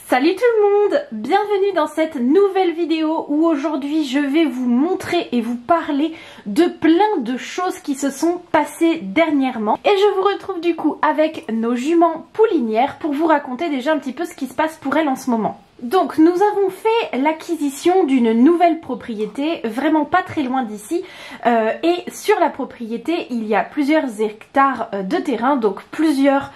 Salut tout le monde, bienvenue dans cette nouvelle vidéo où aujourd'hui je vais vous montrer et vous parler de plein de choses qui se sont passées dernièrement. Et je vous retrouve du coup avec nos juments poulinières pour vous raconter déjà un petit peu ce qui se passe pour elles en ce moment. Donc nous avons fait l'acquisition d'une nouvelle propriété, vraiment pas très loin d'ici, et sur la propriété il y a plusieurs hectares de terrain, donc plusieurs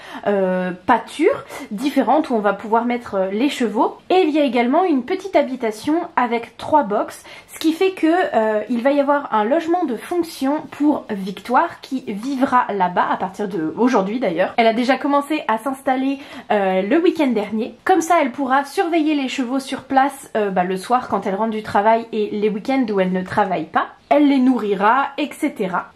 pâtures différentes où on va pouvoir mettre les chevaux, et il y a également une petite habitation avec 3 box, ce qui fait que il va y avoir un logement de fonction pour Victoire qui vivra là-bas à partir d'aujourd'hui d'ailleurs. Elle a déjà commencé à s'installer le week-end dernier, comme ça elle pourra surveiller les chevaux sur place le soir quand elle rentre du travail et les week-ends où elle ne travaille pas. Elle les nourrira, etc.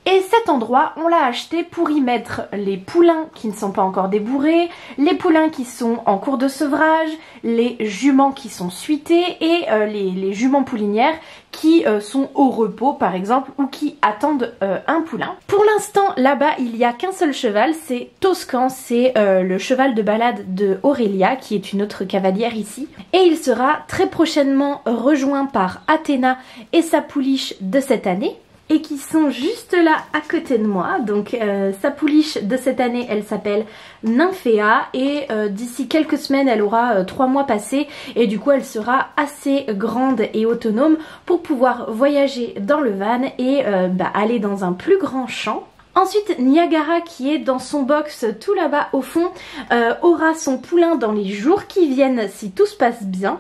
Et cet endroit, on l'a acheté pour y mettre les poulains qui ne sont pas encore débourrés, les poulains qui sont en cours de sevrage, les juments qui sont suités et les juments poulinières qui sont au repos par exemple ou qui attendent un poulain. Pour l'instant, là-bas, il n'y a qu'un seul cheval, c'est Toscan, c'est le cheval de balade de Aurélia qui est une autre cavalière ici. Et il sera très prochainement rejoint par Athéna et sa pouliche de cette année et qui sont juste là à côté de moi. Donc sa pouliche de cette année, elle s'appelle Nymphéa et d'ici quelques semaines elle aura 3 mois passés et du coup elle sera assez grande et autonome pour pouvoir voyager dans le van et aller dans un plus grand champ. Ensuite, Niagara qui est dans son box tout là-bas au fond aura son poulain dans les jours qui viennent si tout se passe bien.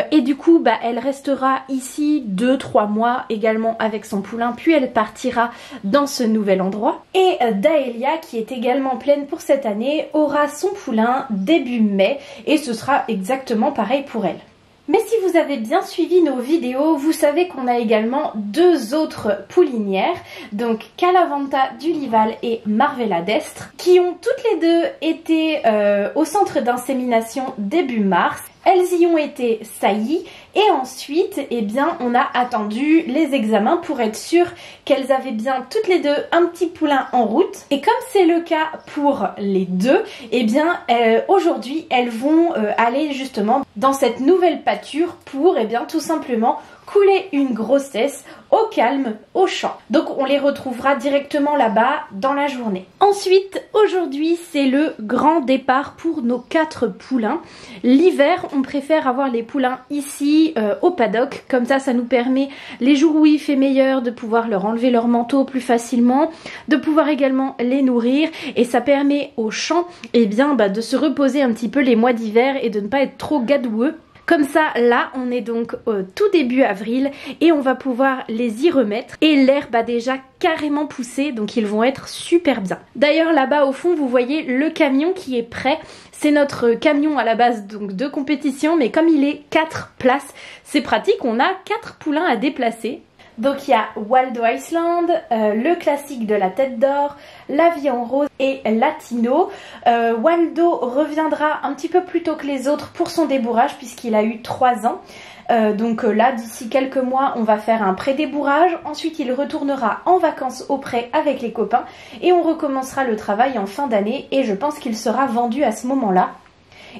Et du coup, elle restera ici 2-3 mois également avec son poulain, puis elle partira dans ce nouvel endroit. Et Daelia qui est également pleine pour cette année aura son poulain début mai et ce sera exactement pareil pour elle. Mais si vous avez bien suivi nos vidéos, vous savez qu'on a également 2 autres poulinières, donc Calavanta du Lival et Marvella d'Estre, qui ont toutes les deux été au centre d'insémination début mars. Elles y ont été saillies et ensuite, on a attendu les examens pour être sûr qu'elles avaient bien toutes les deux un petit poulain en route. Et comme c'est le cas pour les deux, aujourd'hui, elles vont aller justement dans cette nouvelle pâture pour tout simplement couler une grossesse au calme, au champ. Donc on les retrouvera directement là-bas dans la journée. Ensuite, aujourd'hui, c'est le grand départ pour nos 4 poulains. L'hiver, on préfère avoir les poulains ici au paddock. Comme ça nous permet, les jours où il fait meilleur, de pouvoir leur enlever leur manteau plus facilement, de pouvoir également les nourrir. Et ça permet au champ de se reposer un petit peu les mois d'hiver et de ne pas être trop gadoueux. Comme ça, là, on est donc au tout début avril et on va pouvoir les y remettre. Et l'herbe a déjà carrément poussé, donc ils vont être super bien. D'ailleurs, là-bas au fond, vous voyez le camion qui est prêt. C'est notre camion à la base donc de compétition, mais comme il est 4 places, c'est pratique, on a 4 poulains à déplacer. Donc il y a Waldo Iceland, le classique de la tête d'or, la vie en rose et Latino. Waldo reviendra un petit peu plus tôt que les autres pour son débourrage puisqu'il a eu 3 ans. Donc là, d'ici quelques mois, on va faire un pré-débourrage. Ensuite, il retournera en vacances au pré avec les copains et on recommencera le travail en fin d'année et je pense qu'il sera vendu à ce moment-là.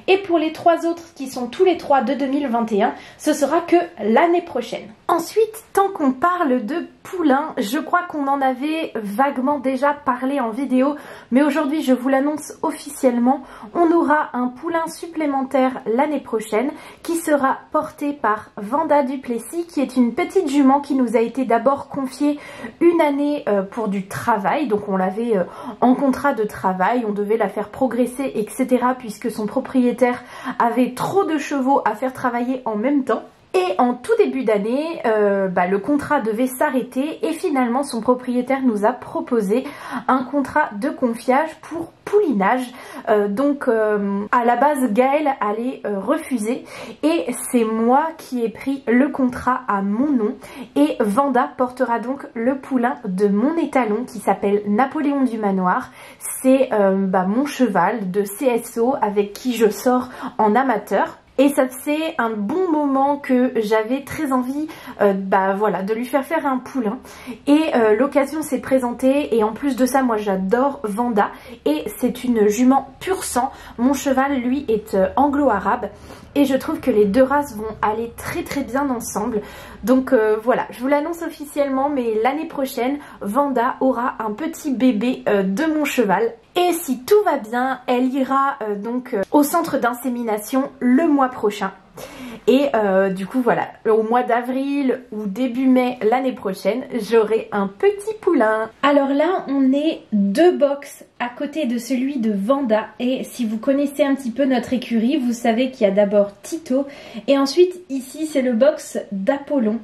Et pour les 3 autres qui sont tous les 3 de 2021, ce sera que l'année prochaine. Ensuite, tant qu'on parle de poulains, je crois qu'on en avait vaguement déjà parlé en vidéo, mais aujourd'hui je vous l'annonce officiellement, on aura un poulain supplémentaire l'année prochaine qui sera porté par Vanda Duplessis, qui est une petite jument qui nous a été d'abord confiée une année pour du travail, donc on l'avait en contrat de travail, on devait la faire progresser, etc. puisque son propriétaire avait trop de chevaux à faire travailler en même temps. Et en tout début d'année, le contrat devait s'arrêter et finalement son propriétaire nous a proposé un contrat de confiage pour poulinage. À la base Gaëlle allait refuser et c'est moi qui ai pris le contrat à mon nom et Vanda portera donc le poulain de mon étalon qui s'appelle Napoléon du Manoir. C'est mon cheval de CSO avec qui je sors en amateur. Et ça faisait un bon moment que j'avais très envie voilà, de lui faire un poulain. Et l'occasion s'est présentée et en plus de ça, moi j'adore Vanda et c'est une jument pur sang. Mon cheval lui est anglo-arabe et je trouve que les deux races vont aller très bien ensemble. Donc voilà, je vous l'annonce officiellement, mais l'année prochaine, Vanda aura un petit bébé de mon cheval. Et si tout va bien, elle ira au centre d'insémination le mois prochain. Et du coup voilà, au mois d'avril ou début mai l'année prochaine, j'aurai un petit poulain. Alors là, on est 2 box à côté de celui de Vanda. Et si vous connaissez un petit peu notre écurie, vous savez qu'il y a d'abord Tito. Et ensuite, ici, c'est le box d'Apollon.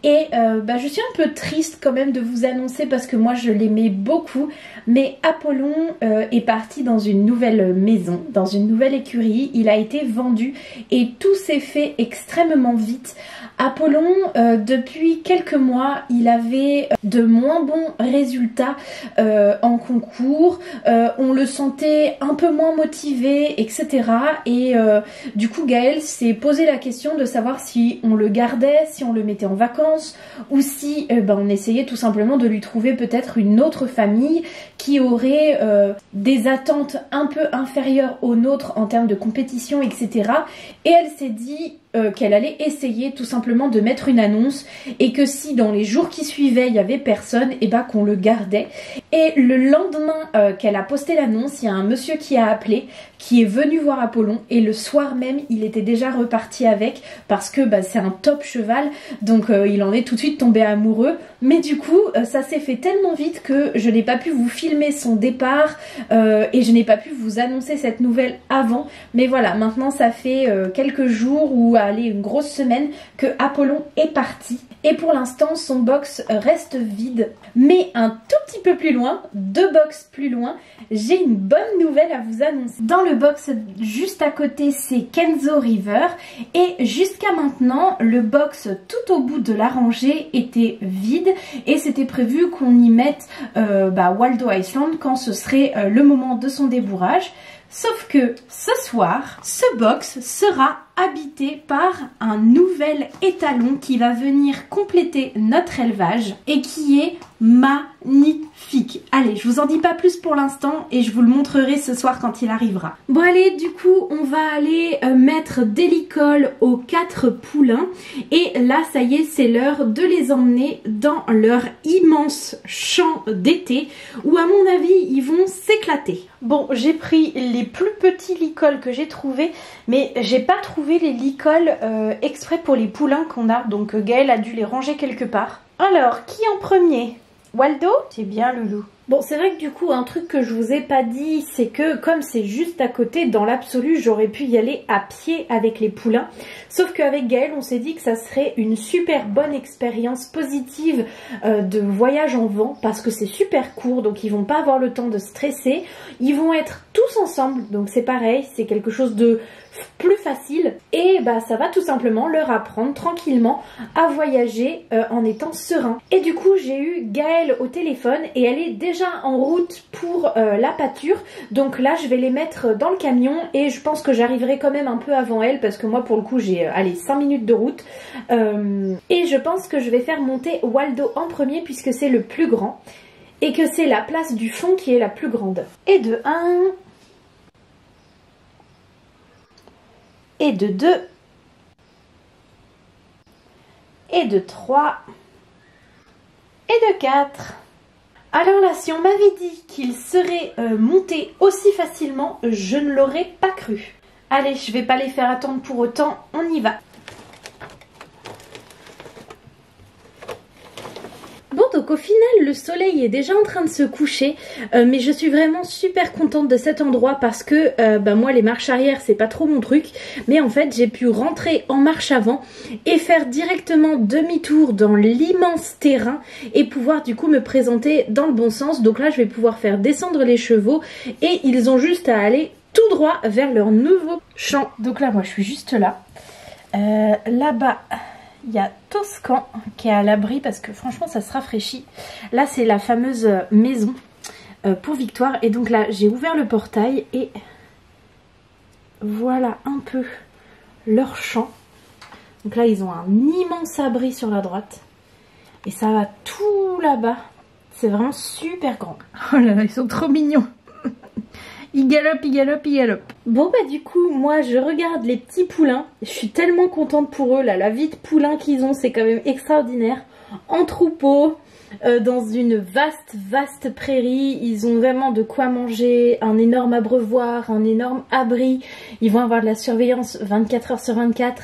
Et je suis un peu triste quand même de vous annoncer parce que moi, je l'aimais beaucoup. Mais Apollon est parti dans une nouvelle maison, dans une nouvelle écurie. Il a été vendu et tout s'est fait extrêmement vite. Apollon, depuis quelques mois, il avait de moins bons résultats en concours. On le sentait un peu moins motivé, etc. Et du coup, Gaël s'est posé la question de savoir si on le gardait, si on le mettait en vacances ou si on essayait tout simplement de lui trouver peut-être une autre famille qui aurait des attentes un peu inférieures aux nôtres en termes de compétition, etc. Et elle s'est dit qu'elle allait essayer tout simplement de mettre une annonce et que si dans les jours qui suivaient il y avait personne, et qu'on le gardait. Et le lendemain qu'elle a posté l'annonce, il y a un monsieur qui a appelé, qui est venu voir Apollon et le soir même il était déjà reparti avec parce que c'est un top cheval, donc il en est tout de suite tombé amoureux. Mais du coup ça s'est fait tellement vite que je n'ai pas pu vous filmer son départ et je n'ai pas pu vous annoncer cette nouvelle avant. Mais voilà, maintenant ça fait quelques jours ou allez une grosse semaine que Apollon est parti. Et pour l'instant son box reste vide. Mais un tout petit peu plus loin, 2 box plus loin, j'ai une bonne nouvelle à vous annoncer. Dans le box juste à côté, c'est Kenzo River. Et jusqu'à maintenant, le box tout au bout de la rangée était vide. Et c'était prévu qu'on y mette Waldo Iceland quand ce serait le moment de son débourrage. Sauf que ce soir, ce box sera habité par un nouvel étalon qui va venir compléter notre élevage et qui est magnifique. Allez, je vous en dis pas plus pour l'instant et je vous le montrerai ce soir quand il arrivera. Bon allez, du coup on va aller mettre des licoles aux 4 poulains et là ça y est, c'est l'heure de les emmener dans leur immense champ d'été où à mon avis ils vont s'éclater. Bon, j'ai pris les plus petits licoles que j'ai trouvés, mais j'ai pas trouvé les licoles exprès pour les poulains qu'on a, donc Gaël a dû les ranger quelque part. Alors, qui en premier? Waldo? C'est bien, Loulou. Bon, c'est vrai que du coup, un truc que je vous ai pas dit, c'est que comme c'est juste à côté, dans l'absolu, j'aurais pu y aller à pied avec les poulains. Sauf qu'avec Gaël, on s'est dit que ça serait une super bonne expérience positive de voyage en vent, parce que c'est super court, donc ils vont pas avoir le temps de stresser. Ils vont être tous ensemble, donc c'est pareil, c'est quelque chose de plus facile et ça va tout simplement leur apprendre tranquillement à voyager en étant serein. Et du coup j'ai eu Gaëlle au téléphone et elle est déjà en route pour la pâture, donc là je vais les mettre dans le camion et je pense que j'arriverai quand même un peu avant elle parce que moi pour le coup j'ai 5 minutes de route et je pense que je vais faire monter Waldo en premier puisque c'est le plus grand et que c'est la place du fond qui est la plus grande. Et de 1 et de 2 et de 3 et de 4. Alors là, si on m'avait dit qu'il serait monté aussi facilement, je ne l'aurais pas cru. Allez, je vais pas les faire attendre pour autant, on y va. Bon, donc au final le soleil est déjà en train de se coucher, mais je suis vraiment super contente de cet endroit parce que moi les marches arrière c'est pas trop mon truc, mais en fait j'ai pu rentrer en marche avant et faire directement demi-tour dans l'immense terrain et pouvoir du coup me présenter dans le bon sens. Donc là je vais pouvoir faire descendre les chevaux et ils ont juste à aller tout droit vers leur nouveau champ. Donc là moi je suis juste là, là-bas il y a Toscan qui est à l'abri parce que franchement ça se rafraîchit. Là c'est la fameuse maison pour Victoire. Et donc là j'ai ouvert le portail et voilà un peu leur champ. Donc là ils ont un immense abri sur la droite. Et ça va tout là-bas. C'est vraiment super grand. Oh là là, ils sont trop mignons. Ils galopent, ils galopent, ils galopent. Bon bah du coup, moi je regarde les petits poulains. Je suis tellement contente pour eux là. La vie de poulain qu'ils ont, c'est quand même extraordinaire. En troupeau, dans une vaste prairie. Ils ont vraiment de quoi manger, un énorme abreuvoir, un énorme abri. Ils vont avoir de la surveillance 24 heures sur 24.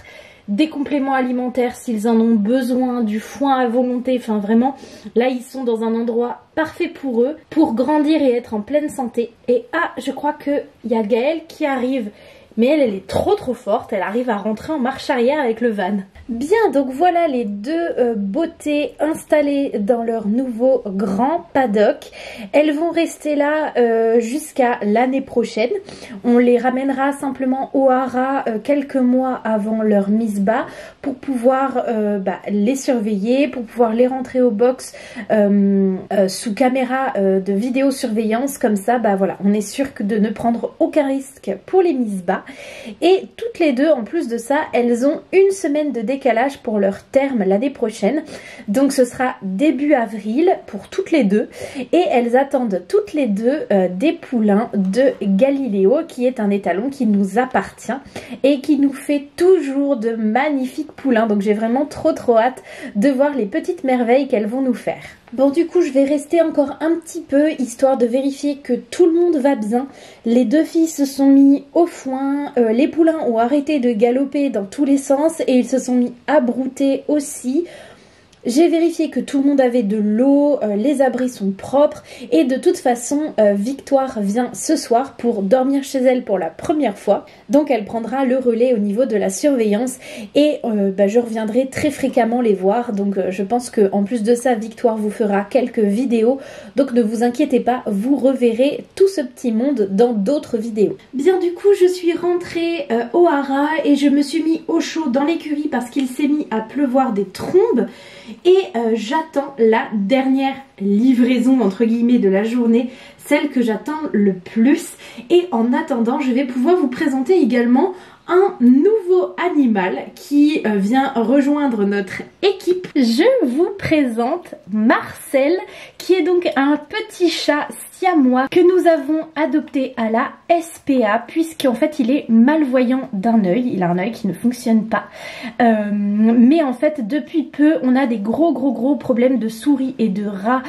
Des compléments alimentaires s'ils en ont besoin, du foin à volonté, enfin vraiment, là ils sont dans un endroit parfait pour eux, pour grandir et être en pleine santé. Et je crois qu'il y a Gaëlle qui arrive, mais elle est trop forte, elle arrive à rentrer en marche arrière avec le van. Bien, donc voilà les deux beautés installées dans leur nouveau grand paddock. Elles vont rester là jusqu'à l'année prochaine. On les ramènera simplement au haras quelques mois avant leur mise bas pour pouvoir les surveiller, pour pouvoir les rentrer au box sous caméra de vidéosurveillance. Comme ça, voilà, on est sûr de ne prendre aucun risque pour les mises bas. Et toutes les deux, en plus de ça, elles ont une semaine de décalage pour leur terme l'année prochaine. Donc ce sera début avril pour toutes les deux. Et elles attendent toutes les deux des poulains de Galiléo, qui est un étalon qui nous appartient et qui nous fait toujours de magnifiques poulains. Donc j'ai vraiment trop hâte de voir les petites merveilles qu'elles vont nous faire. Bon, du coup je vais rester encore un petit peu histoire de vérifier que tout le monde va bien. Les deux filles se sont mis au foin, les poulains ont arrêté de galoper dans tous les sens et ils se sont mis à brouter aussi. J'ai vérifié que tout le monde avait de l'eau, les abris sont propres et de toute façon Victoire vient ce soir pour dormir chez elle pour la première fois. Donc elle prendra le relais au niveau de la surveillance et je reviendrai très fréquemment les voir. Donc je pense qu'en plus de ça, Victoire vous fera quelques vidéos. Donc ne vous inquiétez pas, vous reverrez tout ce petit monde dans d'autres vidéos. Bien, du coup je suis rentrée au haras et je me suis mis au chaud dans l'écurie parce qu'il s'est mis à pleuvoir des trombes. Et j'attends la dernière livraison entre guillemets de la journée, celle que j'attends le plus. Et en attendant, je vais pouvoir vous présenter également un nouveau animal qui vient rejoindre notre équipe. Je vous présente Marcel, qui est donc un petit chat siamois que nous avons adopté à la SPA, puisqu'en fait il est malvoyant d'un œil, il a un œil qui ne fonctionne pas, mais en fait depuis peu on a des gros problèmes de souris et de rats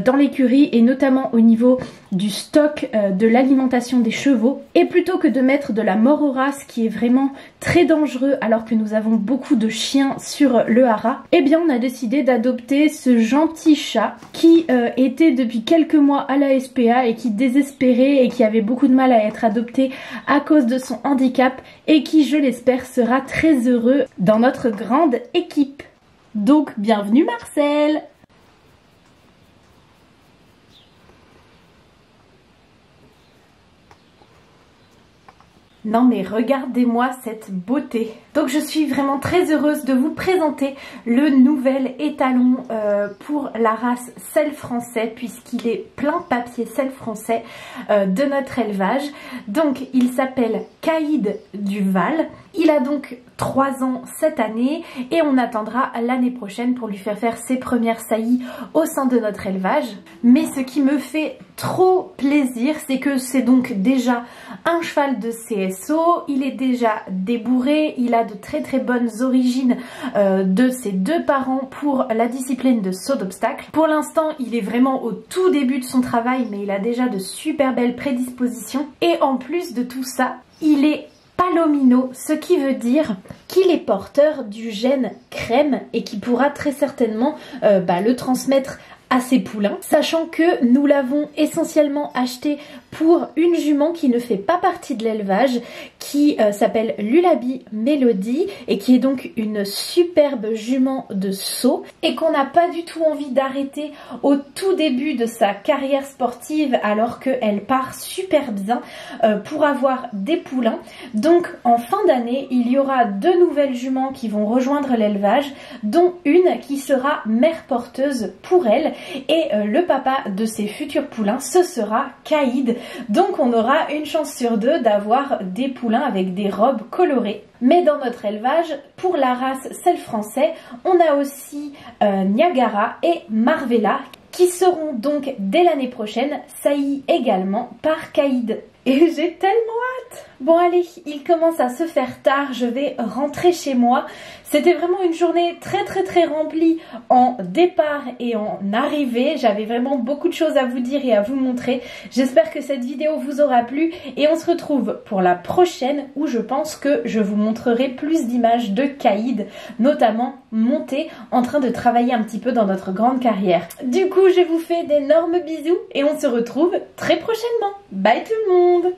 dans l'écurie, et notamment au niveau du stock de l'alimentation des chevaux. Et plutôt que de mettre de la mort aux rats, ce qui est vraiment très dangereux alors que nous avons beaucoup de chiens sur le haras, eh bien on a décidé d'adopter ce gentil chat qui était depuis quelques mois à la SPA et qui désespérait et qui avait beaucoup de mal à être adopté à cause de son handicap, et qui, je l'espère, sera très heureux dans notre grande équipe. Donc bienvenue Marcel! Non mais regardez-moi cette beauté. Donc je suis vraiment très heureuse de vous présenter le nouvel étalon pour la race Selle français, puisqu'il est plein papier Selle français de notre élevage. Donc il s'appelle Caïd du Val. Il a donc 3 ans cette année et on attendra l'année prochaine pour lui faire ses premières saillies au sein de notre élevage. Mais ce qui me fait trop plaisir, c'est que c'est donc déjà un cheval de CSO, il est déjà débourré, il a de très bonnes origines de ses deux parents pour la discipline de saut d'obstacle. Pour l'instant, il est vraiment au tout début de son travail, mais il a déjà de super belles prédispositions. Et en plus de tout ça, il est palomino, ce qui veut dire qu'il est porteur du gène crème et qui pourra très certainement le transmettre à ses poulains, sachant que nous l'avons essentiellement acheté pour une jument qui ne fait pas partie de l'élevage, qui s'appelle Lullaby Melody et qui est donc une superbe jument de saut et qu'on n'a pas du tout envie d'arrêter au tout début de sa carrière sportive alors qu'elle part super bien pour avoir des poulains. Donc en fin d'année, il y aura 2 nouvelles juments qui vont rejoindre l'élevage, dont une qui sera mère porteuse pour elle. Et le papa de ses futurs poulains, ce sera Caïd, Donc on aura une chance sur deux d'avoir des poulains avec des robes colorées. Mais dans notre élevage, pour la race selle français, on a aussi Niagara et Marvella qui seront donc dès l'année prochaine saillis également par Caïd. Et j'ai tellement hâte! Bon allez, il commence à se faire tard, je vais rentrer chez moi. C'était vraiment une journée très remplie en départ et en arrivée. J'avais vraiment beaucoup de choses à vous dire et à vous montrer. J'espère que cette vidéo vous aura plu et on se retrouve pour la prochaine où je pense que je vous montrerai plus d'images de Caïd, notamment monté en train de travailler un petit peu dans notre grande carrière. Du coup, je vous fais d'énormes bisous et on se retrouve très prochainement. Bye tout le monde!